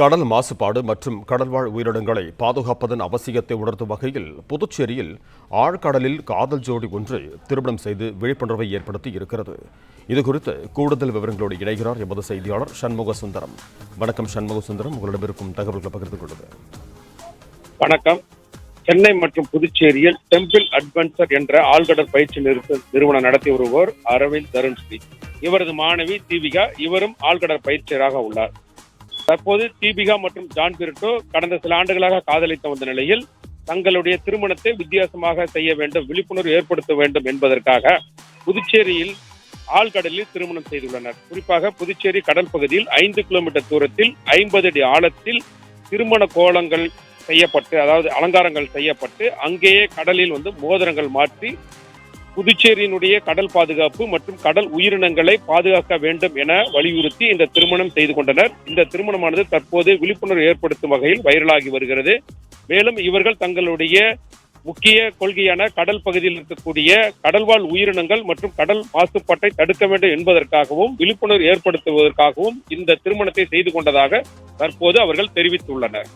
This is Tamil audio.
கடல் மாசுபாடு மற்றும் கடல்வாழ் உயிரினங்களை பாதுகாப்பதன் அவசியத்தை உணர்த்தும் வகையில் புதுச்சேரியில் ஆழ்கடலில் காதல் ஜோடி ஒன்று திருமணம் செய்து விழிப்புணர்வை ஏற்படுத்தி இருக்கிறது. இதுகுறித்து கூடுதல் விவரங்களோடு இணைகிறார் எமது செய்தியாளர் சண்முக சுந்தரம். வணக்கம் சண்முக சுந்தரம், உங்களிடம் இருக்கும் தகவல்களை பகிர்ந்து கொள்ளுங்க. வணக்கம். சென்னை மற்றும் புதுச்சேரியில் டெம்பிள் அட்வென்ச்சர் என்ற ஆழ்கடல் பயிற்சி நிறுவனம் நடத்தி வருவோர் அரவிந்த் தருண்ஸ்ரீ. இவரது மாணவி தீபிகா, இவரும் ஆழ்கடல் பயிற்சியராக உள்ளார். தற்போது தீபிகா மற்றும் ஜான் பிரிட்டோ கடந்த சில ஆண்டுகளாக காதலித்து வந்த நிலையில் தங்களுடைய திருமணத்தை வித்தியாசமாக செய்ய வேண்டும், விழிப்புணர்வு ஏற்படுத்த வேண்டும் என்பதற்காக புதுச்சேரியில் ஆழ்கடலில் திருமணம் செய்துள்ளனர். குறிப்பாக புதுச்சேரி கடல் பகுதியில் 5 கிலோமீட்டர் தூரத்தில் 50 அடி ஆழத்தில் திருமண கோலங்கள் செய்யப்பட்டு, அதாவது அலங்காரங்கள் செய்யப்பட்டு, அங்கேயே கடலில் மோதிரங்கள் மாற்றி புதுச்சேரியினுடைய கடல் பாதுகாப்பு மற்றும் கடல் உயிரினங்களை பாதுகாக்க வேண்டும் என வலியுறுத்தி இந்த திருமணம் செய்து கொண்டனர். இந்த திருமணமானது தற்போது விழிப்புணர்வு ஏற்படுத்தும் வகையில் வைரலாகி வருகிறது. மேலும் இவர்கள் தங்களுடைய முக்கிய கொள்கையான கடல் பகுதியில் இருக்கக்கூடிய கடல்வாழ் உயிரினங்கள் மற்றும் கடல் மாசுபாட்டை தடுக்க வேண்டும் என்பதற்காகவும் விழிப்புணர்வு ஏற்படுத்துவதற்காகவும் இந்த திருமணத்தை செய்து கொண்டதாக தற்போது அவர்கள் தெரிவித்துள்ளனர்.